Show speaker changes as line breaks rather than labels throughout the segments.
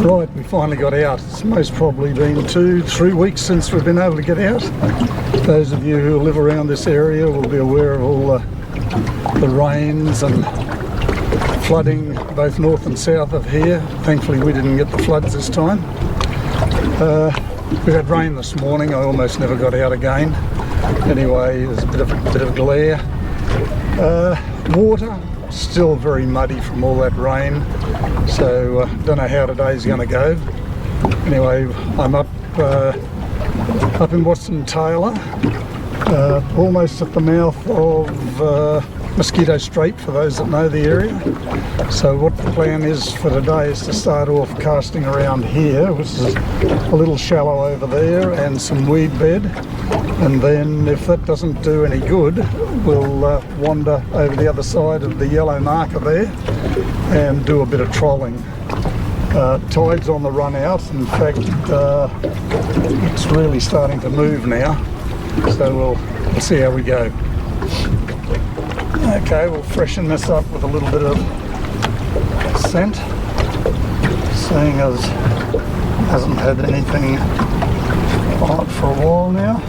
Right, we finally got out. It's most probably been 2-3 weeks since we've been able to get out. Those of you who live around this area will be aware of all the rains and flooding both north and south of here. Thankfully we didn't get the floods this time. We had rain this morning. I almost never got out again. Anyway, there's a bit of glare. Water still very muddy from all that rain, so don't know how today's going to go. Anyway, I'm up in Watson Taylor, almost at the mouth of Mosquito Strait, for those that know the area. So what the plan is for today is to start off casting around here, which is a little shallow over there, and some weed bed, and then if that doesn't do any good, we'll wander over the other side of the yellow marker there and do a bit of trolling. Tide's on the run out. In fact, it's really starting to move now, so we'll see how we go. Okay, we'll freshen this up with a little bit of scent, seeing as hasn't had anything on it for a while now.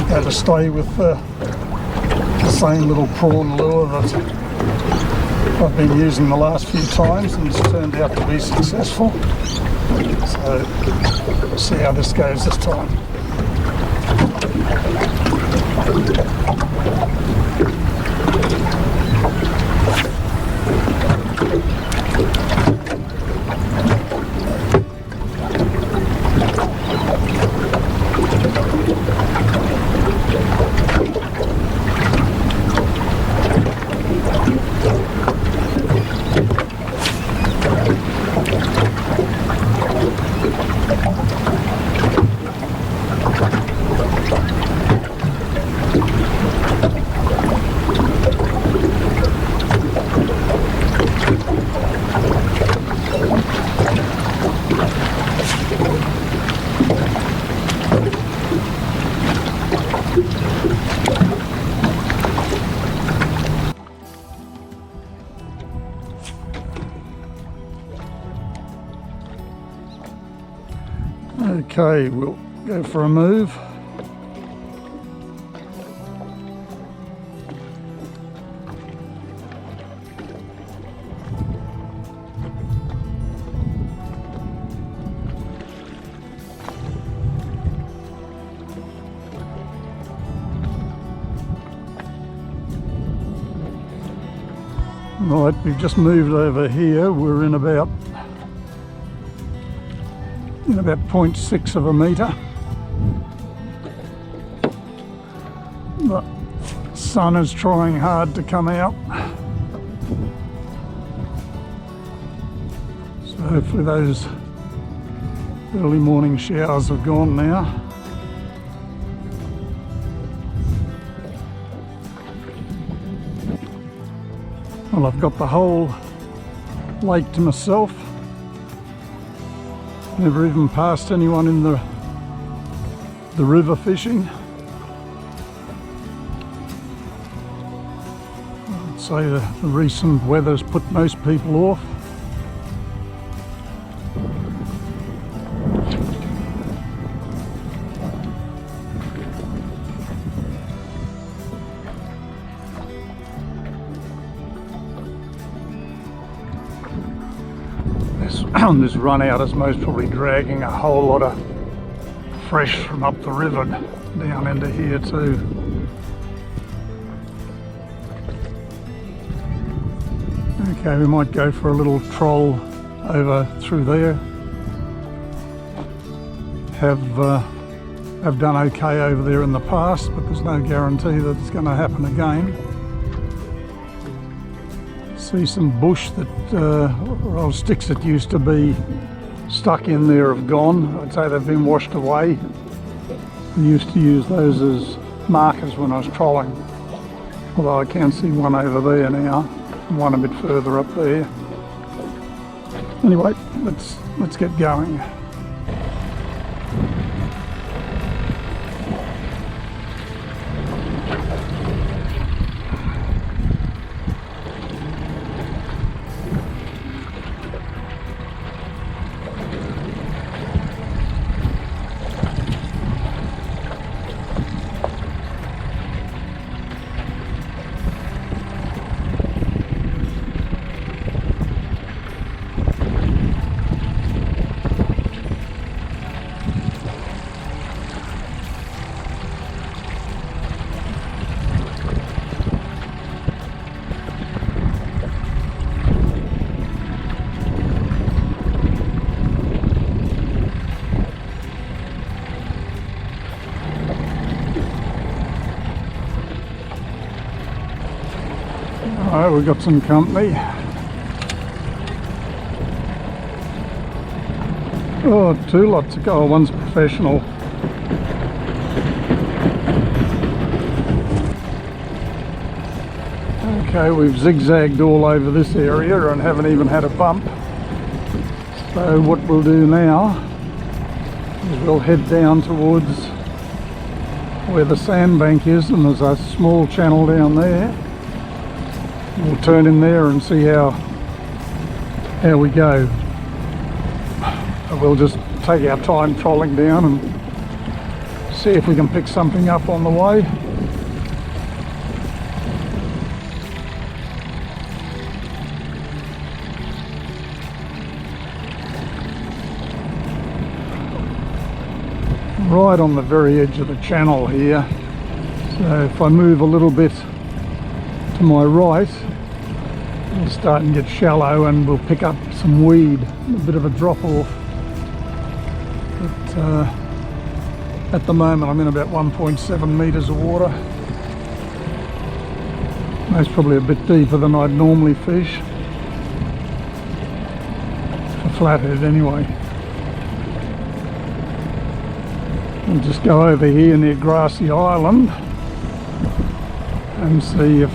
Going to stay with the same little prawn lure that I've been using the last few times, and it's turned out to be successful. So we'll see how this goes this time. Okay, we'll go for a move. Right, we've just moved over here. We're in about 0.6 of a metre. The sun is trying hard to come out, so hopefully those early morning showers have gone now. Well, I've got the whole lake to myself. Never even passed anyone in the river fishing. I'd say the recent weather's put most people off. This run out is most probably dragging a whole lot of fresh from up the river down into here too. Okay, we might go for a little troll over through there. Have done okay over there in the past, but there's no guarantee that it's going to happen again. See some bush that, or old sticks that used to be stuck in there have gone. I'd say they've been washed away. I used to use those as markers when I was trolling, although I can see one over there now, and one a bit further up there. Anyway, let's get going. Oh, we've got some company. Oh, two lots of gold. One's professional. Okay, we've zigzagged all over this area and haven't even had a bump. So what we'll do now is we'll head down towards where the sandbank is, and there's a small channel down there. We'll turn in there and see how we go. We'll just take our time trolling down and see if we can pick something up on the way. Right on the very edge of the channel here, so if I move a little bit to my right, we'll start and get shallow and we'll pick up some weed, a bit of a drop off. But at the moment I'm in about 1.7 metres of water. That's probably a bit deeper than I'd normally fish, for flathead anyway. We'll just go over here near Grassy Island and see if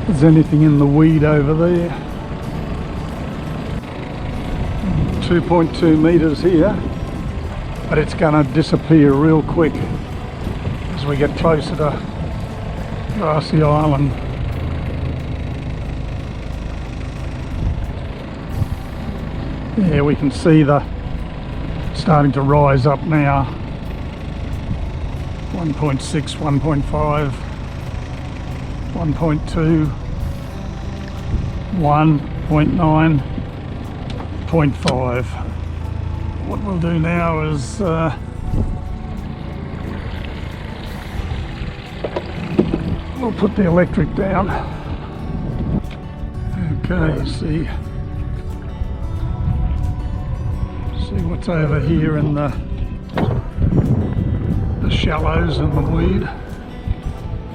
there's anything in the weed over there. 2.2 metres here, but it's going to disappear real quick as we get closer to Grassy Island. Yeah, we can see the starting to rise up now. 1.6, 1.5, 1.2, 1.9, 0.5. What we'll do now is we'll put the electric down. Okay, see what's over here in the shallows and the weed.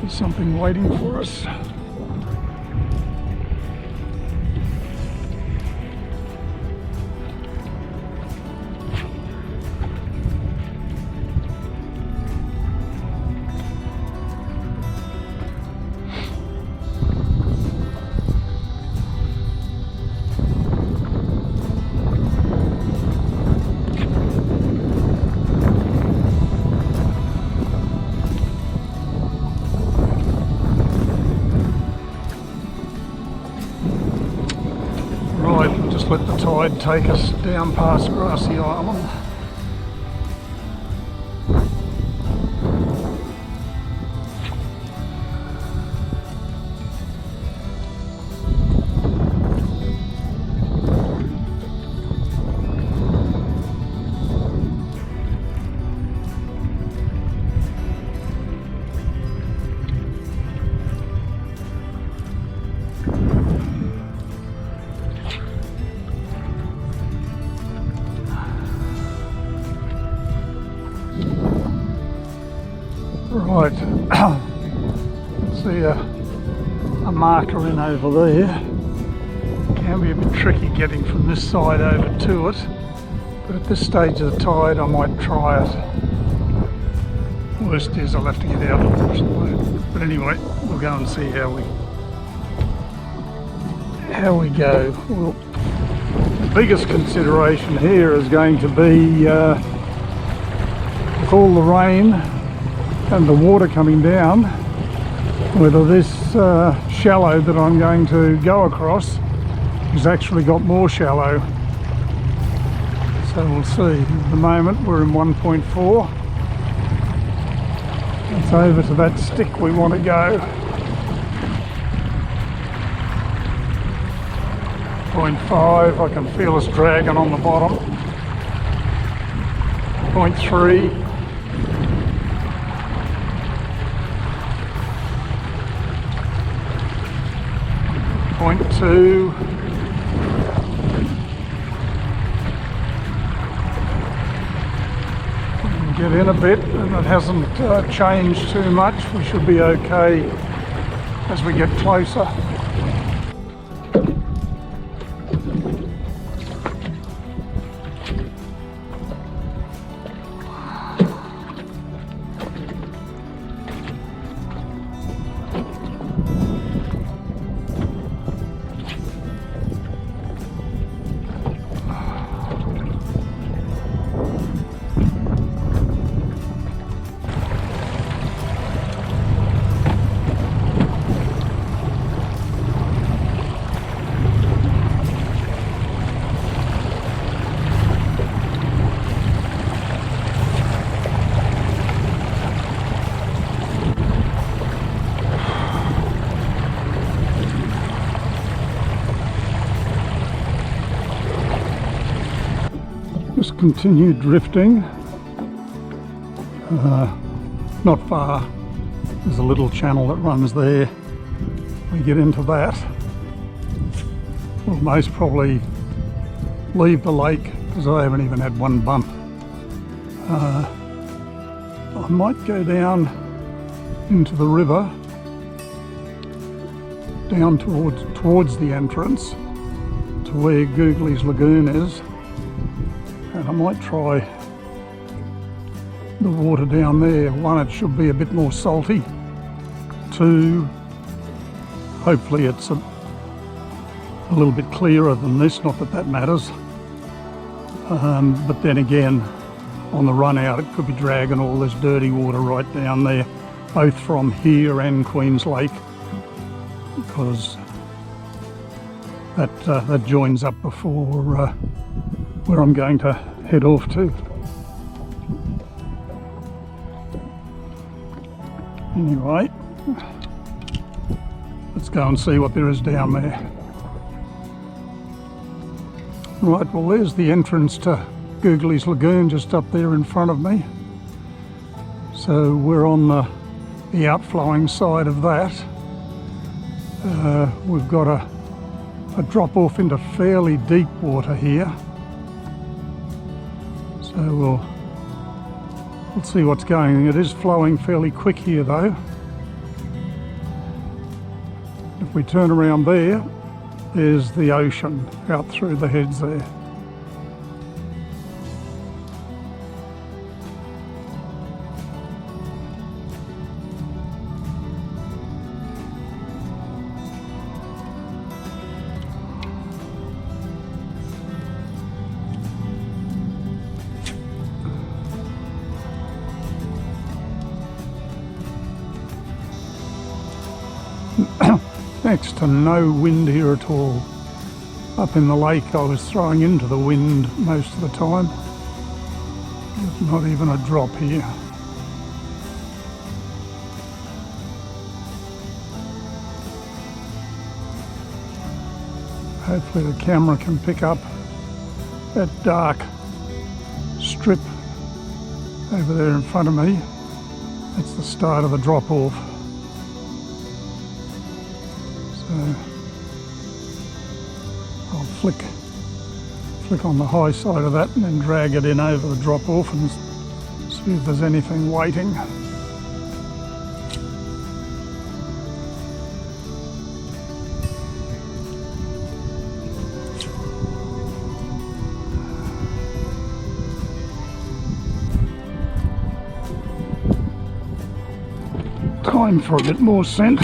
There's something waiting for us. Let the tide take us down past Grassy Island. Right, see a marker in over there. Can be a bit tricky getting from this side over to it, but at this stage of the tide I might try it. Worst is I'll have to get out and push the boat. But anyway, we'll go and see how we go. Well, the biggest consideration here is going to be with all the rain and the water coming down, whether this shallow that I'm going to go across has actually got more shallow. So we'll see. At the moment we're in 1.4. It's over to that stick we want to go. 0.5, I can feel us dragging on the bottom. 0.3. 0.2, get in a bit, and it hasn't changed too much. We should be okay as we get closer. Just continue drifting, not far, there's a little channel that runs there. We get into that, we'll most probably leave the lake because I haven't even had one bump. I might go down into the river, down towards the entrance to where Googly's Lagoon is. And I might try the water down there. One, it should be a bit more salty. Two, hopefully it's a little bit clearer than this, not that that matters. But then again, on the run out, it could be dragging all this dirty water right down there, both from here and Queen's Lake, because that joins up before where I'm going to head off to. Anyway, let's go and see what there is down there. Right, well there's the entrance to Googly's Lagoon just up there in front of me. So we're on the outflowing side of that. We've got a drop off into fairly deep water here. So we'll see what's going. It is flowing fairly quick here though. If we turn around there, there's the ocean out through the heads there. Next to no wind here at all. Up in the lake I was throwing into the wind most of the time. There's not even a drop here. Hopefully the camera can pick up that dark strip over there in front of me. That's the start of the drop off. So I'll flick on the high side of that and then drag it in over the drop off and see if there's anything waiting. Time for a bit more scent.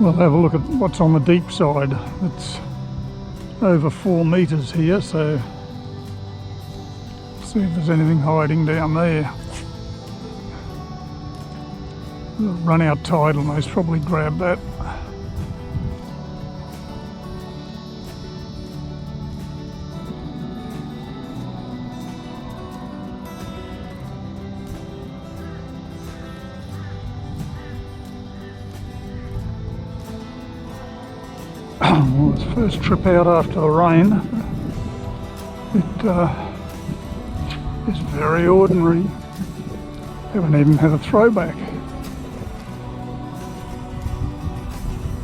We'll have a look at what's on the deep side. It's over 4 metres here, so see if there's anything hiding down there. The run out tide will most probably grab that. Well, it's first trip out after the rain. It is very ordinary. Haven't even had a throwback.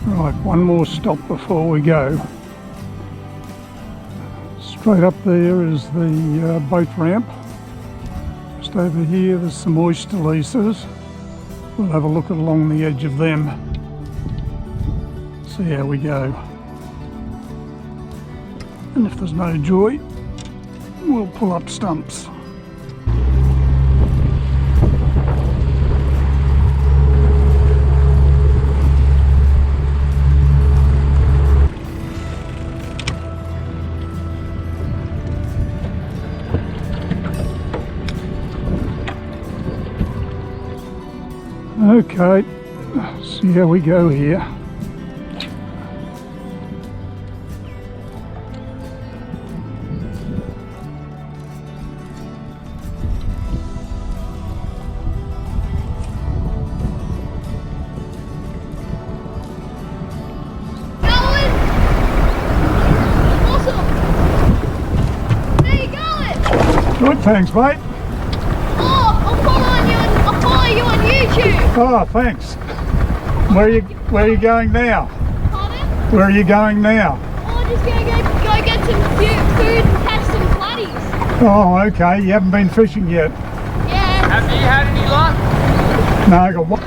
Right, one more stop before we go. Straight up there is the boat ramp. Just over here there's some oyster leases. We'll have a look along the edge of them. See how we go. And if there's no joy, we'll pull up stumps. Okay, see how we go here. Good, thanks, mate.
Oh, I'll follow you on YouTube.
Oh, thanks. Where are you going now?
Pardon?
Where are you going now?
Oh, I'm just gonna go get some food and catch some bloodies.
Oh, okay. You haven't been fishing yet?
Yeah.
Have you had any luck?
No, I got one.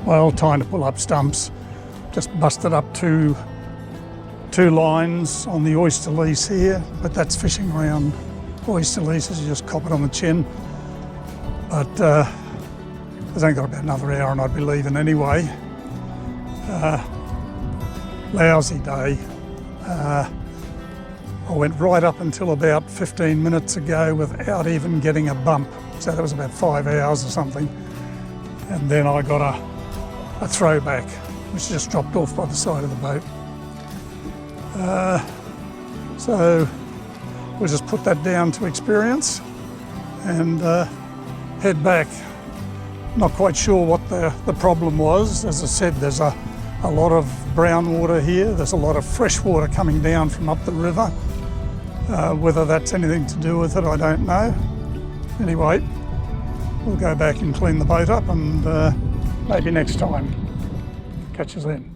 Well, time to pull up stumps. Just busted up two lines on the oyster lease here, but that's fishing around oyster leases. You just cop it on the chin. But there's only got about another hour and I'd be leaving anyway. Lousy day. I went right up until about 15 minutes ago without even getting a bump. So that was about 5 hours or something. And then I got a throwback, which just dropped off by the side of the boat. So we'll just put that down to experience and head back. Not quite sure what the problem was. As I said, there's a lot of brown water here. There's a lot of fresh water coming down from up the river. Whether that's anything to do with it, I don't know. Anyway, we'll go back and clean the boat up and maybe next time. Catch us then.